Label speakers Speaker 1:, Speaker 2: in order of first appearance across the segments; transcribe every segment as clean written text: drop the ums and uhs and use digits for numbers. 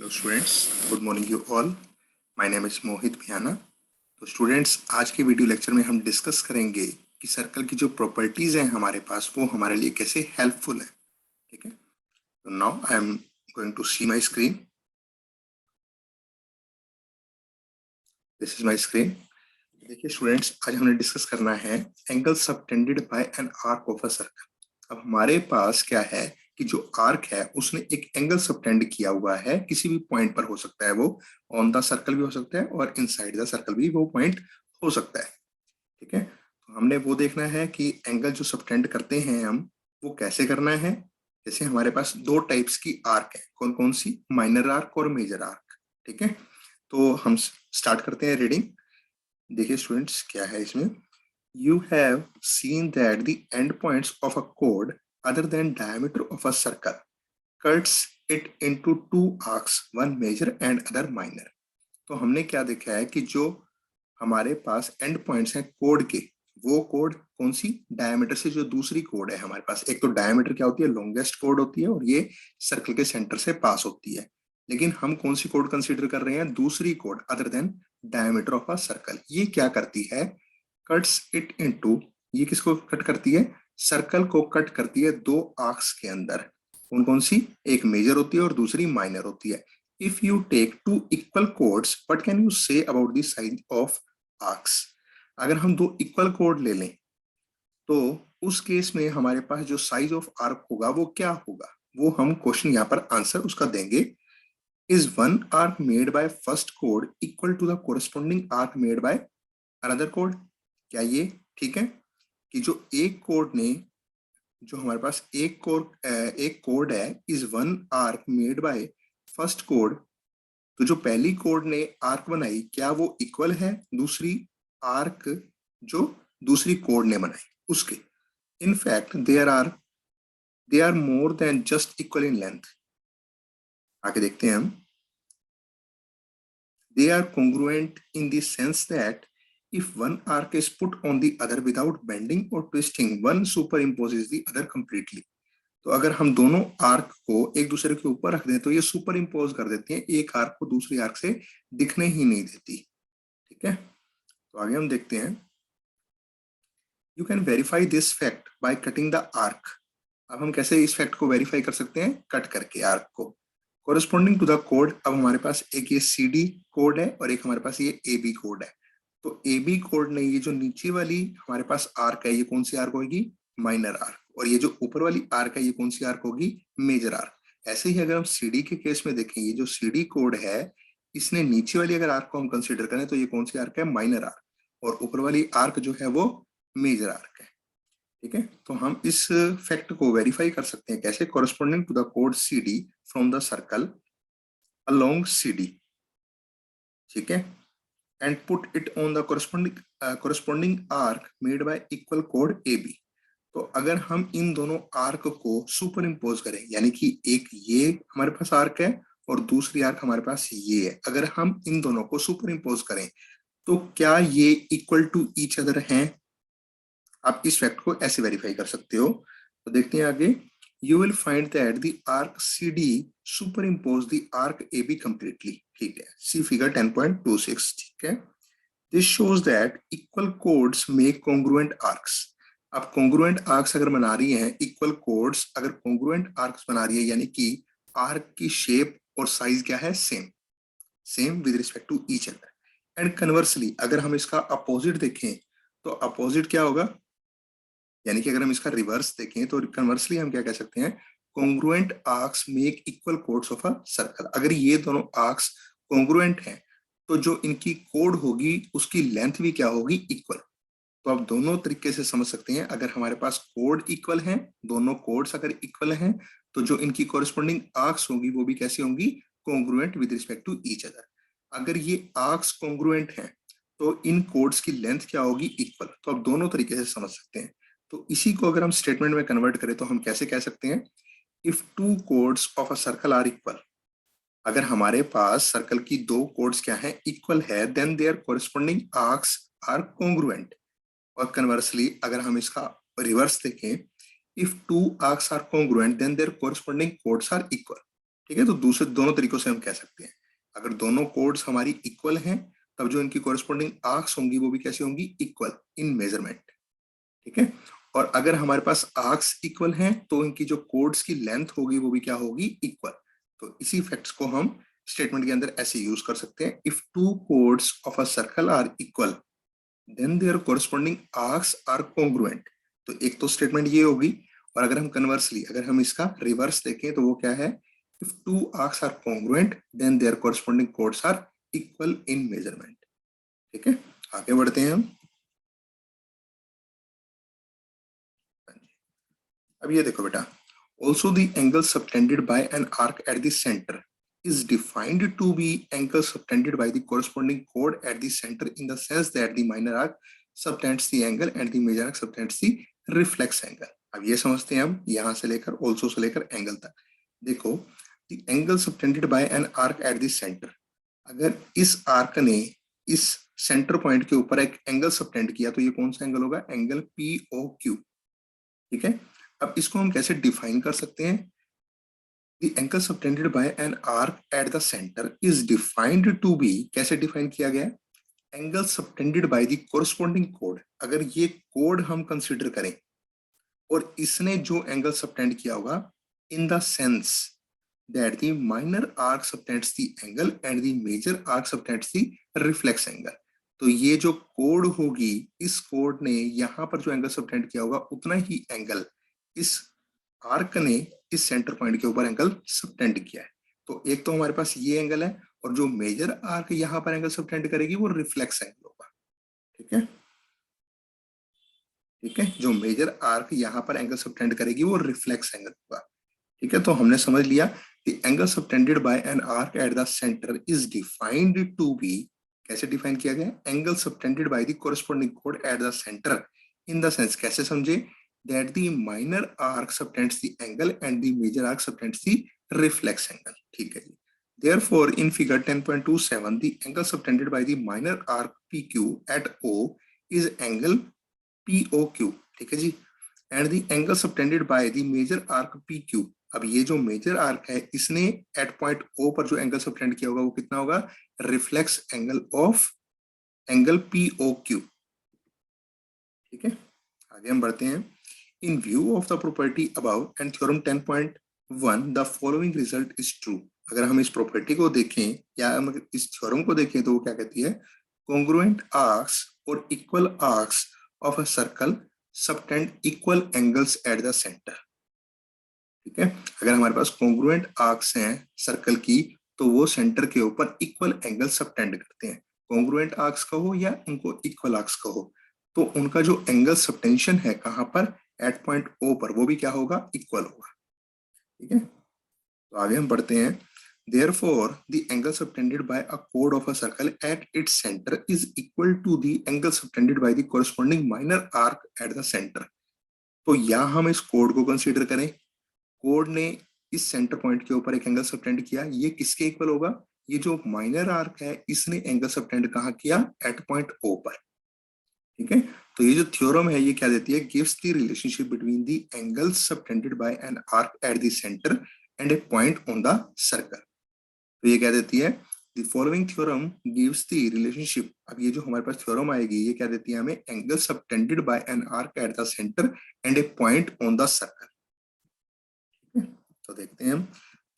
Speaker 1: Hello students, good morning you all. My name is Mohit Bhiyana. तो students, आज के video lecture में हम डिस्कस करेंगे कि सर्कल की जो प्रॉपर्टीज हैं हमारे पास वो हमारे लिए कैसे हेल्पफुल है। ठीक है, तो now I am going to see my screen. This is my screen. देखिए स्टूडेंट्स, आज हमने डिस्कस करना है angle subtended by an arc of a circle. अब हमारे पास क्या है कि जो आर्क है उसने एक एंगल सबटेंड किया हुआ है, किसी भी पॉइंट पर हो सकता है, वो ऑन द सर्कल भी हो सकता है और इनसाइड द सर्कल भी वो पॉइंट हो सकता है। ठीक है, तो हमने वो देखना है कि एंगल जो सबटेंड करते हैं हम, वो कैसे करना है। जैसे हमारे पास दो टाइप्स की आर्क है, कौन कौन सी? माइनर आर्क और मेजर आर्क। ठीक है, तो हम स्टार्ट करते हैं रीडिंग। देखिए स्टूडेंट्स, क्या है इसमें। You have seen that the endpoints of a chord other than diameter of a circle cuts it into two arcs, one major and other minor. तो हमने क्या देखा है कि जो हमारे पास एंड पॉइंट्स हैं कोड के, वो कोड कौन सी? डायमीटर से जो दूसरी कोड है हमारे पास, एक तो डायमीटर क्या होती है? लॉन्गेस्ट कोड होती है और ये सर्कल के सेंटर से पास होती है। लेकिन हम कौन सी कोड कंसीडर कर रहे हैं? दूसरी code other than diameter of a circle. ये क्या करती है? कट्स इट इनटू, ये किसको कट करती है? सर्कल को कट करती है दो आर्क्स के अंदर। कौन कौन सी? एक मेजर होती है और दूसरी माइनर होती है। If you take two equal chords, what can you say about the size of arcs? अगर हम दो इक्वल कोड ले लें तो उस केस में हमारे पास जो साइज ऑफ आर्क होगा वो क्या होगा, वो हम क्वेश्चन यहाँ पर आंसर उसका देंगे। Is one arc made by first code equal to the corresponding arc made by another code? क्या ये ठीक है कि जो एक कोड ने, जो हमारे पास एक कोड है, is one arc made by first code, तो जो पहली कोड ने आर्क बनाई क्या वो इक्वल है दूसरी आर्क जो दूसरी कोड ने बनाई उसके? In fact they are more than just equal in length. आगे देखते हैं हम। They are congruent in the sense that if one arc is put on the other without bending or twisting, one superimposes the other completely. तो अगर हम दोनों arc को एक दूसरे के ऊपर रख दें तो ये सुपर इम्पोज कर देती हैं, एक आर्क को दूसरी आर्क से दिखने ही नहीं देती। ठीक है, तो आगे हम देखते हैं। You can verify this fact by cutting the arc. अब हम कैसे इस फैक्ट को वेरीफाई कर सकते हैं? कट करके आर्क को। कोरस्पॉन्डिंग टू द कोड, अब हमारे पास एक ये सी डी कोड है और एक हमारे पास ये ए बी कोड है। तो ए बी कोड ने ये जो नीचे वाली हमारे पास आर्क है, ये कौन सी आर्क होगी? Minor arc. और ये जो ऊपर वाली आर्क है, ये कौन सी आर्क होगी? Major arc. ऐसे ही अगर हम सी डी के केस में देखें, ये जो सी डी कोड है, इसने नीचे वाली अगर आर्क को हम कंसिडर करें तो ये कौन सी आर्क है? Minor arc. और ऊपर वाली आर्क जो है वो मेजर आर्क है। ठीक है, तो हम इस फैक्ट को वेरीफाई कर सकते हैं कैसे? कोरस्पॉन्डिंग टू द कोड C D from the circle along C D. ठीक है, and put it on the corresponding arc made by equal कोड ए बी। तो अगर हम इन दोनों आर्क को सुपर इम्पोज करें, यानी कि एक ये हमारे पास आर्क है और दूसरी आर्क हमारे पास ये है, अगर हम इन दोनों को सुपर इम्पोज करें तो क्या ये इक्वल टू ईच अदर हैं? आप इस फैक्ट को ऐसे वेरीफाई कर सकते हो। तो देखते हैं आगे। You will find that the arc C D superimpose the arc A B completely. ठीक है, सी फिगर 10.26। ठीक है, this shows that equal chords make congruent arcs. अब कॉन्ग्रुएंट आर्क्स अगर बना रही हैं, इक्वल कोड्स अगर कॉन्ग्रुएंट आर्क्स बना रही है, यानी कि आर्क की शेप और साइज क्या है? Same, same with respect to each other. And conversely अगर हम इसका अपोजिट देखें तो अपोजिट क्या होगा? यानी कि अगर हम इसका रिवर्स देखें तो कन्वर्सली हम क्या कह सकते हैं? Congruent arcs make equal codes of a circle. अगर ये दोनों आर्क्स कॉन्ग्रुएंट हैं तो जो इनकी कोड होगी उसकी लेंथ भी क्या होगी? इक्वल। तो आप दोनों तरीके से समझ सकते हैं। अगर हमारे पास कोड इक्वल हैं, दोनों कोड्स अगर इक्वल हैं, तो जो इनकी कोरस्पॉन्डिंग आर्क्स होंगी वो भी कैसी होंगी? Congruent with respect to each other. अगर ये आर्क्स कॉन्ग्रुएंट हैं तो इन कोड्स की लेंथ क्या होगी? इक्वल। तो आप दोनों तरीके से समझ सकते हैं। तो इसी को अगर हम स्टेटमेंट में कन्वर्ट करें तो हम कैसे कह सकते हैं? If two chords of a circle are equal, अगर हमारे पास सर्कल की दो कोड्स क्या है? इक्वल है, then their corresponding arcs are congruent. और कन्वर्सली अगर हम इसका रिवर्स देखें, if two arcs are congruent then their corresponding chords are equal. ठीक है, तो दूसरे दोनों तरीकों से हम कह सकते हैं। अगर दोनों कोड्स हमारी इक्वल हैं तब जो इनकी कॉरेस्पॉन्डिंग आर्क्स होंगी वो भी कैसी होंगी, इक्वल इन मेजरमेंट। ठीक है, और अगर हमारे पास आर्क्स इक्वल हैं तो इनकी जो कोड्स की लेंथ होगी वो भी क्या होगी, इक्वल। तो इसी फैक्ट्स को हम स्टेटमेंट के अंदर ऐसे यूज कर सकते हैं, if two chords of a circle are equal then their corresponding arcs are congruent. तो एक तो स्टेटमेंट ये होगी, और अगर हम कन्वर्सली अगर हम इसका रिवर्स देखें तो वो क्या है, if two arcs are congruent then their corresponding chords are equal in measurement. ठीक है, आगे बढ़ते हैं हम। अब ये देखो बेटा, also the angle subtended by an arc at the center is defined to be angle subtended by the corresponding chord at the center in the sense that the minor arc subtends the angle and the major arc subtends the reflex angle। अब ये समझते हैं हम यहां से लेकर also से लेकर एंगल तक। देखो, the angle subtended by an arc at the center, अगर इस आर्क ने इस सेंटर पॉइंट के ऊपर एक एंगल सबटेंड किया तो ये कौन सा एंगल होगा, एंगल POQ। ठीक है, अब इसको हम कैसे डिफाइन कर सकते हैं, The angle subtended by an arc at the center is defined to be, कैसे डिफाइन किया गया है, angle subtended by the corresponding code. अगर ये कोड हम कंसीडर करें और इसने जो एंगल सबटेंड किया होगा in the sense that the minor arc subtends the angle and the major arc subtends the reflex angle. तो ये जो कोड होगी, इस कोड ने यहाँ पर जो एंगल सबटेंड किया होगा उतना ही एंगल इस आर्क ने इस सेंटर पॉइंट के ऊपर एंगल सबटेंड किया है। तो एक तो हमारे पास ये एंगल है, और जो मेजर आर्क यहाँ पर एंगल सबटेंड करेगी वो रिफ्लेक्स एंगल होगा। ठीक है, ठीक है, जो मेजर आर्क यहाँ पर एंगल सबटेंड करेगी वो रिफ्लेक्स एंगल होगा। ठीक है, तो हमने समझ लिया कि angle subtended by an arc at the centre is defined to be, कैसे डिफाइन किया गया, angle subtended by the corresponding कोड at the centre in the sense, कैसे समझे, that the minor arc subtends the angle and the major arc subtends the reflex angle। ठीक है जी, therefore in figure 10.27 the angle subtended by the minor arc PQ at O is angle POQ। ठीक है जी, and the angle subtended by the major arc PQ, अब ये जो major arc है इसने eight point O पर जो एंगल सबटेंड किया होगा वो कितना होगा, reflex angle of angle POQ। ठीक है, आगे हम बढ़ते हैं। In view of the property above and theorem 10.1, the following result is true। अगर हम इस प्रॉपर्टी को देखें या हम इस थ्योरम को देखें तो वो क्या कहती है, congruent arcs और equal arcs of a circle subtend equal angles at the center। ठीक है, अगर हमारे पास congruent arcs हैं सर्कल की तो वो सेंटर के ऊपर इक्वल एंगल सबटेंड करते हैं। congruent arcs कहो या उनको इक्वल आर्क्स कहो, तो उनका जो एंगल सबटेंशन है कहां पर, एट पॉइंट O पर, वो भी क्या होगा, इक्वल होगा। ठीक है, तो आगे हम बढ़ते हैं। Therefore, the angle subtended by a chord of a circle at its center is equal to the angle subtended by the corresponding minor arc at the center। तो यहाँ हम इस कोड को कंसीडर करें, कोड ने इस सेंटर पॉइंट के ऊपर एक एंगल सबटेंड किया, ये किसके इक्वल होगा, ये जो माइनर आर्क है इसने एंगल सबटेंड कहाँ किया, एट पॉइंट O पर। ठीक है, तो ये जो थ्योरम है ये क्या देती है, gives the relationship between the angles subtended by an arc at the centre and A point on the circle. तो ये क्या देती है, the following theorem gives the relationship. अब ये जो हमारे पास थ्योरम आएगी ये क्या देती है हमें, angle subtended by an arc at the centre and A point on the circle. तो देखते हैं हम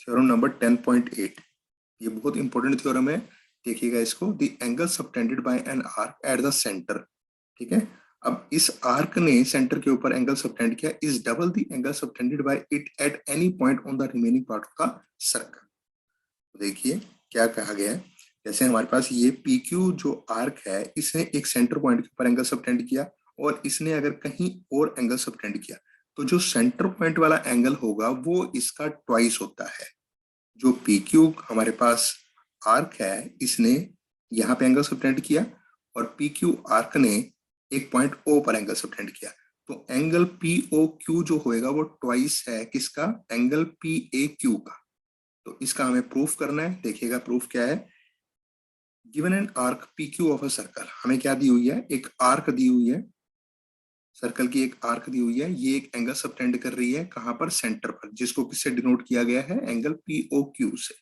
Speaker 1: थ्योरम नंबर 10.8, ये बहुत इंपॉर्टेंट थ्योरम है, देखिएगा इसको। The angle subtended by an arc at the centre. ठीक है, अब इस आर्क ने सेंटर के ऊपर एंगल सबटेंड किया, is double the angle subtended bye it at any point on the remaining part of the circle. देखिए क्या कहा गया है, जैसे हमारे पास ये PQ जो आर्क है इसने एक सेंटर पॉइंट के ऊपर एंगल सबटेंड किया और इसने अगर कहीं और एंगल सबटेंड किया तो जो सेंटर पॉइंट वाला एंगल होगा वो इसका ट्वाइस होता है। जो PQ हमारे पास आर्क है इसने यहाँ पे एंगल सबटेंड किया और PQ आर्क ने एक पॉइंट O पर एंगल सबटेंड किया, तो एंगल POQ जो होएगा वो ट्वाइस है किसका, एंगल PAQ का। तो इसका हमें प्रूफ करना है, देखिएगा प्रूफ क्या है। Given an arc PQ of a circle, हमें क्या दी हुई है, एक आर्क दी हुई है सर्कल की एक आर्क दी हुई है, ये एक एंगल सबटेंड कर रही है कहां पर, सेंटर पर, जिसको किससे डिनोट किया गया है, एंगल POQ से,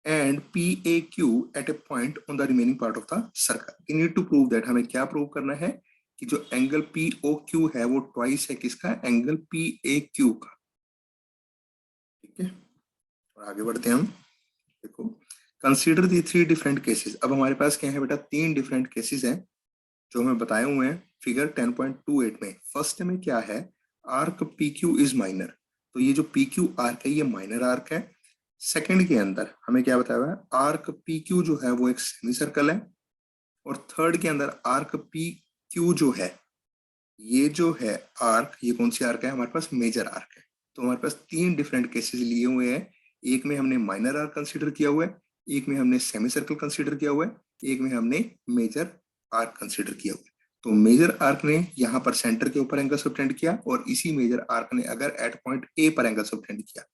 Speaker 1: and PAQ at a point on the remaining part of the circle. You need to prove that, हमें क्या प्रूव करना है कि जो एंगल POQ है वो ट्वाइस है किसका, एंगल PAQ का। ठीक है, और आगे बढ़ते हैं हम। देखो, कंसीडर दी 3 डिफरेंट केसेस। अब हमारे पास क्या है बेटा, 3 डिफरेंट केसेस हैं जो हमें बताए हुए हैं फिगर 10.28 में। फर्स्ट में क्या है, आर्क PQ इज माइनर, तो ये जो PQ आर्क है ये माइनर आर्क है। सेकंड के अंदर हमें क्या बताया हुआ है, आर्क PQ जो है वो एक सेमी सर्कल है। और थर्ड के अंदर आर्क PQ जो है, ये जो है आर्क, ये कौन सी आर्क है, हमारे पास मेजर आर्क है। तो हमारे पास 3 डिफरेंट केसेस लिए हुए हैं। एक में हमने माइनर आर्क कंसीडर किया हुआ है, एक में हमने सेमी सर्कल कंसीडर किया हुआ है, एक में हमने मेजर आर्क कंसीडर किया हुआ है। तो मेजर आर्क ने यहाँ पर सेंटर के ऊपर एंगल सबटेंड किया, और इसी मेजर आर्क ने अगर एट पॉइंट ए पर एंगल सबटेंड किया,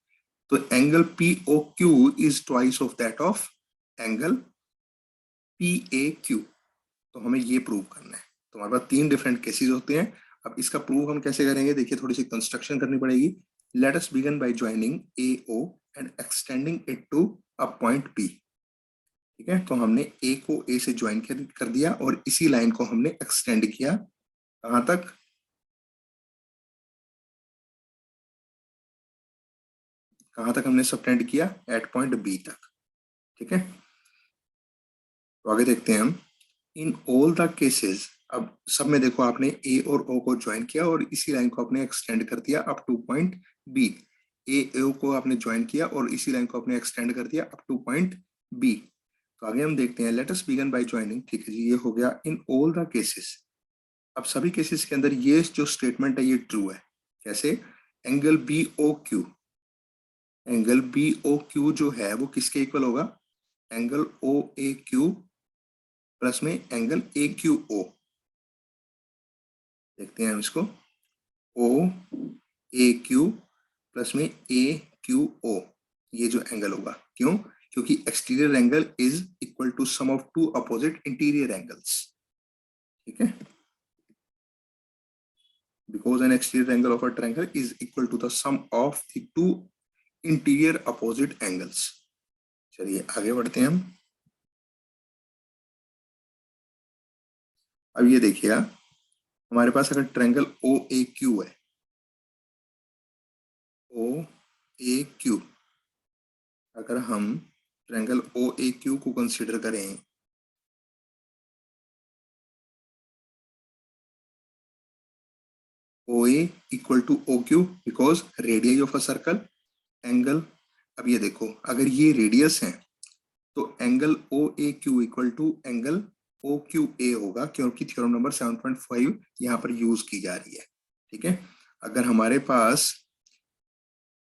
Speaker 1: तो angle POQ is twice of that of angle PAQ। तो हमें ये प्रूव करना है। तो हमारे पास 3 डिफरेंट केसेस होते हैं। अब इसका प्रूव हम कैसे करेंगे, देखिए थोड़ी सी कंस्ट्रक्शन करनी पड़ेगी। Let us begin by joining AO and extending it to a point P। ठीक है, तो हमने A को A से ज्वाइन कर दिया, और इसी लाइन को हमने एक्सटेंड किया कहां तक, कहां तक हमने सबटेंड किया, एट पॉइंट B तक। ठीक है, तो आगे देखते हैं हम। इन ऑल द केसेस, अब सब में देखो आपने ए और ओ को ज्वाइन किया और इसी लाइन को आपने एक्सटेंड कर दिया अप टू पॉइंट बी। ए ओ को आपने ज्वाइन किया और इसी लाइन को आपने एक्सटेंड कर दिया अप टू पॉइंट बी। तो आगे हम देखते हैं, let us begin by joining. ठीक है जी, ये हो गया इन ऑल द केसेस। अब सभी केसेस के अंदर ये जो स्टेटमेंट है ये ट्रू है। कैसे, एंगल BOQ, एंगल BOQ जो है वो किसके इक्वल होगा, एंगल OAQ प्लस में एंगल AQO। देखते हैं हम इसको, OAQ प्लस में AQO, ये जो एंगल होगा, क्यों, क्योंकि exterior angle is equal to sum of 2 opposite interior angles. ठीक है, because an exterior angle of a triangle is equal to the sum of the 2 interior opposite angles. चलिए आगे बढ़ते हैं हम। अब ये देखिएगा, हमारे पास अगर ट्रायंगल OAQ है, OAQ, अगर हम ट्रायंगल OAQ को कंसीडर करें, OA equal to OQ because radius of a circle, angle, अब ये देखो अगर ये रेडियस है तो angle OAQ equal to angle OQA होगा, क्योंकि थ्योरम नंबर 7.5 यहाँ पर यूज की जा रही है। ठीक है, अगर हमारे पास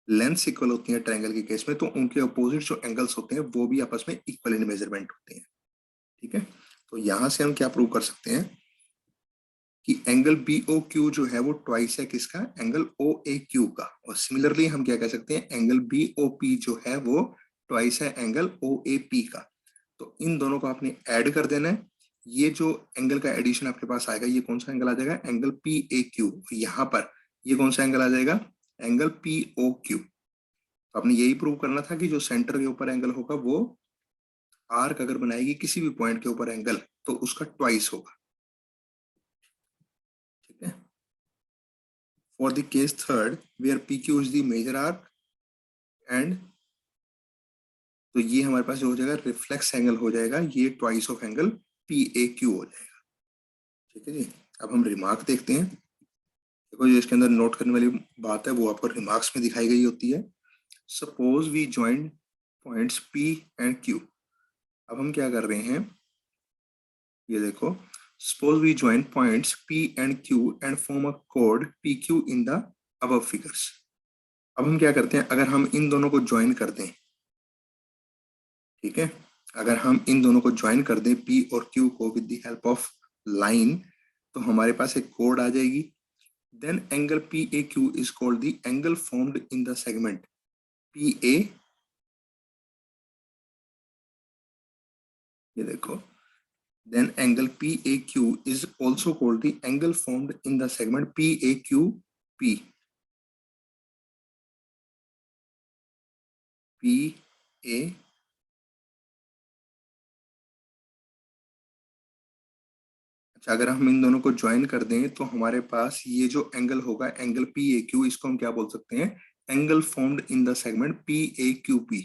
Speaker 1: लेंथ इक्वल होती है ट्रायंगल के केस में, तो उनके अपोजिट जो एंगल्स होते हैं वो भी आपस में इक्वल इन मेजरमेंट होते हैं। ठीक है, तो यहां से हम क्या प्रूव कर सकते हैं कि एंगल BOQ जो है वो ट्वाइस है किसका, एंगल OAQ का। और सिमिलरली हम क्या कह सकते हैं, एंगल BOP जो है वो ट्वाइस है एंगल OAP का। तो इन दोनों को आपने ऐड कर देना है। ये जो एंगल का एडिशन आपके पास आएगा, ये कौन सा एंगल आ जाएगा, एंगल PAQ। यहाँ पर ये कौन सा एंगल आ जाएगा, एंगल POQ। तो आपने यही प्रूव करना था कि जो सेंटर के ऊपर एंगल होगा वो आर्क अगर बनाएगी किसी भी पॉइंट के ऊपर एंगल, तो उसका ट्वाइस होगा। ठीक है, for the case third where PQ is the major arc and, तो ये हमारे पास जो हो जाएगा रिफ्लेक्स एंगल हो जाएगा, ये ट्वाइस ऑफ एंगल PAQ हो जाएगा। ठीक है जी, अब हम रिमार्क देखते हैं। देखो जो इसके अंदर नोट करने वाली बात है वो आपको रिमार्क्स में दिखाई गई होती है। Suppose we join points P and Q। अब हम क्या कर रहे हैं, ये देखो, suppose we join points P and Q and form a chord PQ in the above figures। अब हम क्या करते हैं, अगर हम इन दोनों को ज्वाइन कर दें, ठीक है, अगर हम इन दोनों को ज्वाइन कर दें P और Q को with the help of line, तो हमारे पास एक कोड आ जाएगी। Then angle PAQ is called the angle formed in the segment PA। ये देखो, then angle PAQ is also called the angle formed in the segment PAQP. PA अच्छा, अगर हम इन दोनों को ज्वाइन कर दें तो हमारे पास ये जो एंगल होगा एंगल PAQ, इसको हम क्या बोल सकते हैं, angle formed in the segment PAQP।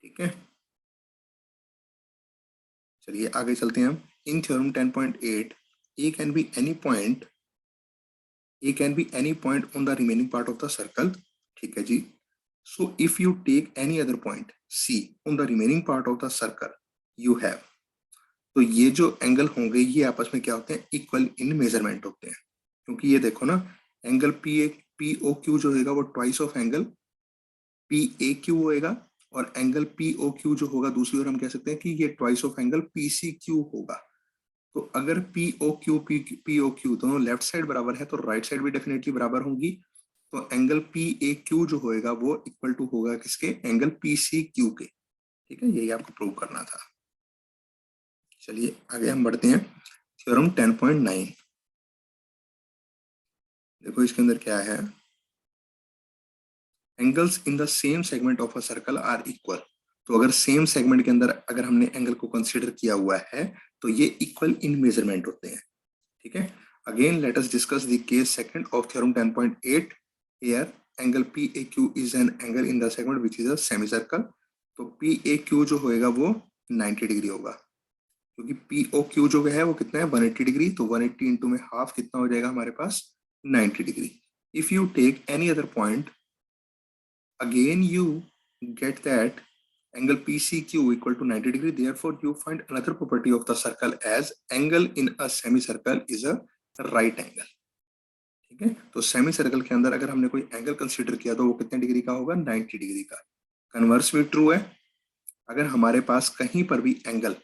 Speaker 1: ठीक है, चलिए आगे चलते हैं हम। In theorem 10.8 A can be any point, A can be any point on the remaining part of the circle. ठीक है जी। So if you take any other point C on the remaining part of the circle you have, तो ये जो angle होंगे ये आपस में क्या होते हैं, इक्वल इन मेजरमेंट होते हैं। क्योंकि ये देखो ना, एंगल POQ जो होगा वो ट्वाइस ऑफ एंगल PAQ होएगा, और एंगल POQ जो होगा दूसरी ओर हम कह सकते हैं कि ये ट्वाइस ऑफ एंगल PCQ होगा। तो अगर POQ दोनों लेफ्ट साइड बराबर है तो राइट साइड भी डेफिनेटली बराबर होंगी। तो एंगल PAQ जो होएगा वो इक्वल टू होगा किसके, एंगल PCQ के। ठीक है, यही आपको प्रूव करना था। चलिए आगे हम बढ़ते हैं। थ्योरम 10.9, देखो इसके अंदर क्या है, angles in the same segment of a circle are equal. तो अगर सेम सेगमेंट के अंदर अगर हमने एंगल को कंसीडर किया हुआ है तो ये इक्वल इन मेजरमेंट होते हैं। ठीक है, again let us discuss the case second of theorem 10.8। Here angle PAQ is an angle in the segment which is a semi circle. तो PAQ जो होएगा वो 90 डिग्री होगा, क्योंकि POQ जो है वो कितना है, 180 डिग्री। तो 180 इंटू में हाफ कितना हो जाएगा हमारे पास, 90 degree. If you take any other point, again you get that angle PCQ equal to 90 degree. Therefore, you find another property of the circle as angle in a semicircle is a right angle. ठीक है, तो semi circle के अंदर अगर हमने कोई angle consider किया तो वो कितने डिग्री का होगा, 90 डिग्री का। कन्वर्स भी ट्रू है, अगर हमारे पास कहीं पर भी एंगल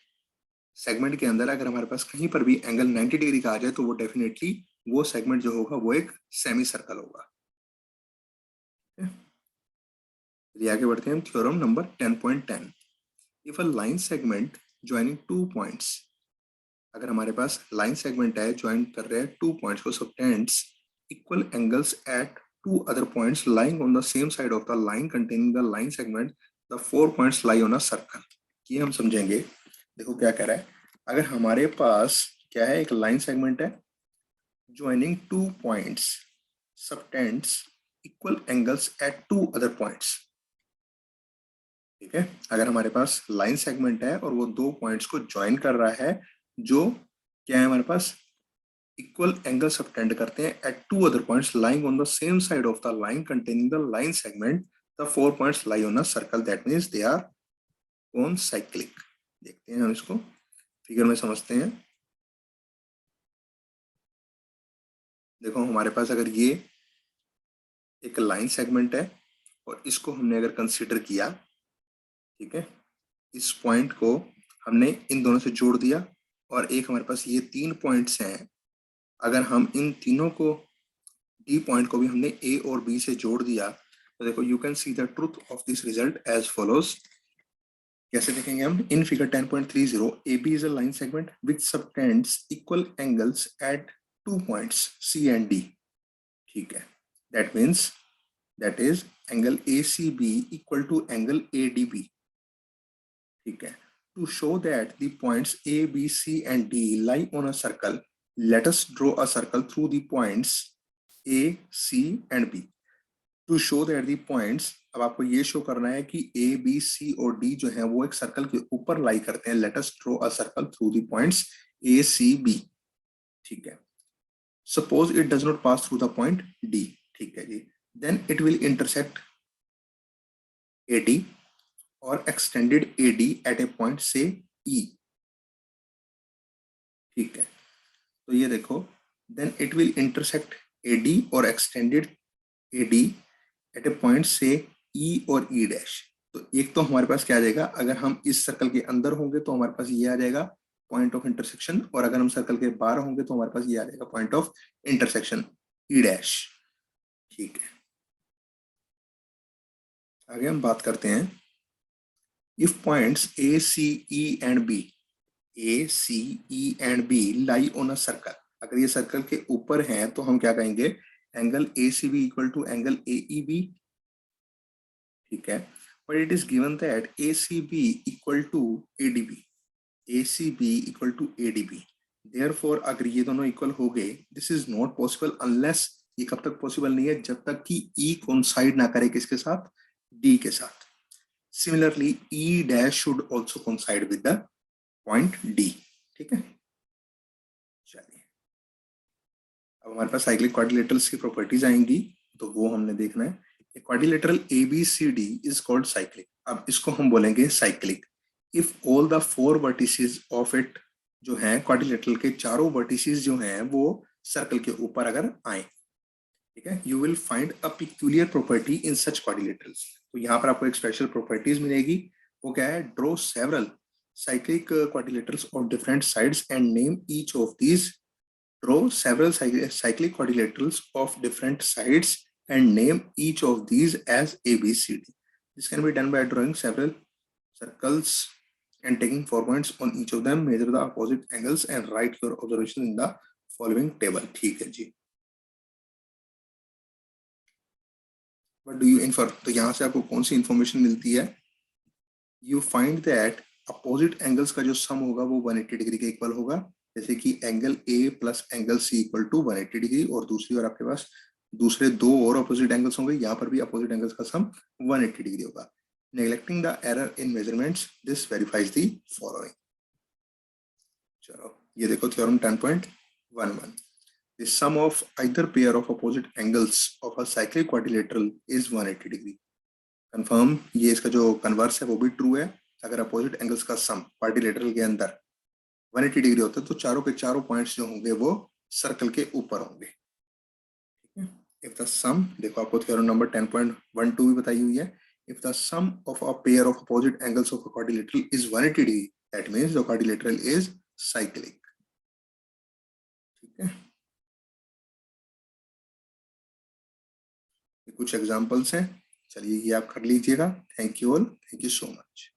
Speaker 1: सेगमेंट के अंदर अगर हमारे पास कहीं पर भी एंगल 90 डिग्री का आ जाए तो वो डेफिनेटली वो सेगमेंट जो होगा वो एक सेमी सर्कल होगा। चलिए आगे बढ़ते हैं। Theorem number 10.10, if a line segment joining two points, अगर हमारे पास लाइन सेगमेंट है ज्वाइन कर रहे हैं टू पॉइंट्स को, subtends equal angles at two other points lying on the same side of the line containing the line segment, the four points lie on a circle. ये हम समझेंगे। देखो क्या कह रहा है, अगर हमारे पास क्या है, एक लाइन सेगमेंट है joining two points, subtends equal angles at two other points. ठीक है, अगर हमारे पास लाइन सेगमेंट है और वो दो पॉइंट्स को ज्वाइन कर रहा है, जो क्या है हमारे पास, इक्वल एंगल सबटेंड करते हैं at two other points lying on the same side of the line containing the line segment, the four points lie on a circle, that means they are कौन साइक्लिक। देखते हैं हम इसको figure में समझते हैं। देखो हमारे पास अगर ये एक लाइन सेगमेंट है और इसको हमने अगर कंसीडर किया, ठीक है, इस पॉइंट को हमने इन दोनों से जोड़ दिया, और एक हमारे पास ये तीन पॉइंट्स हैं, अगर हम इन तीनों को, डी पॉइंट को भी हमने ए और बी से जोड़ दिया, तो देखो you can see the truth of this result as follows. कैसे देखेंगे हम, in figure 10.30 A B is a line segment which subtends equal angles at two points C and D. ठीक है, that means that is angle ACB equal to angle ADB। ठीक है, to show that the points A, B, C and D lie on a circle, let us draw a circle through the points A, C and B. To show that the points, अब आपको ये show करना है कि A, B, C और D जो है वो एक सर्कल के ऊपर लाई करते हैं। Let us draw a circle through the points A, C, B। ठीक है, suppose it does not pass through the point D। ठीक है जी, then it will intersect AD और extended AD at a point से E। ठीक है, तो ये देखो, then it will intersect AD और extended AD at a point से E और E डैश। तो एक तो हमारे पास क्या आ जाएगा, अगर हम इस सर्कल के अंदर होंगे तो हमारे पास ये आ जाएगा पॉइंट ऑफ इंटरसेक्शन, और अगर हम सर्कल के बाहर होंगे तो हमारे पास ये आ जाएगा point of intersection E dash. ठीक है, आगे हम बात करते हैं, if points A, C, E and B A C E and B lie on a circle, अगर ये सर्कल के ऊपर है तो हम क्या कहेंगे, angle A C B equal to angle A E B, ठीक है। But it is given that A C B equal to A D B, A C B equal to A D B, therefore अगर ये दोनों equal हो गए, this is not possible unless, ये कब तक पॉसिबल नहीं है, जब तक कि ई कोइंसाइड ना करे किसके साथ, डी के साथ। Similarly E dash should also coincide with the point D, ठीक है। चलिए अब हमारे पास साइक्लिक क्वाड्रिलेटरल्स की प्रॉपर्टीज आएंगी, तो वो हमने देखना है। Quadrilateral A B C D is called cyclic, अब इसको हम बोलेंगे cyclic if all the four vertices of it, जो है क्वाड्रिलेटरल के चारों वर्टिसेस जो हैं वो सर्कल के ऊपर अगर आए, ठीक है। You will find a peculiar property in such quadrilaterals, तो यहाँ पर आपको एक स्पेशल प्रॉपर्टीज मिलेगी, वो क्या है, draw several cyclic quadrilaterals of different sides and name each of these. Draw several cyclic quadrilaterals of different sides and name each of these as ABCD. This can be done by drawing several circles and taking 4 points on each of them. Measure the opposite angles and write your observations in the following table. ठीक है जी. What do you infer? तो यहाँ से आपको कौन सी information मिलती है? You find that opposite angles का जो सम होगा वो 180 डिग्री के इक्वल होगा, जैसे कि angle A plus angle C equal to 180 degree, और दूसरी ओर आपके पास दूसरे दो और अपोजिट एंगल्स होंगे, यहाँ पर भी अपोजिट एंगल्स का सम 180 डिग्री होगा। Neglecting the error in measurements, this verifies the following. चलो ये देखो theorem 10.11, the sum of either pair of opposite angles of a cyclic quadrilateral is 180 degree. Confirm, ये इसका जो कन्वर्स है वो भी ट्रू है, अगर अपोजिट एंगल्स का सम क्वाड्रिलेटरल के अंदर 180 डिग्री होता है तो चारों के चारों पॉइंट्स जो होंगे वो सर्कल के ऊपर होंगे, ठीक है। इफ द सम, देखो आपको थ्योरम नंबर 10.12 भी बताई हुई है, if the sum of a pair of opposite angles of a quadrilateral is 180 degree, that means the quadrilateral is cyclic, ठीक है। कुछ एग्जांपल्स हैं, चलिए ये आप कर लीजिएगा। Thank you all, thank you so much.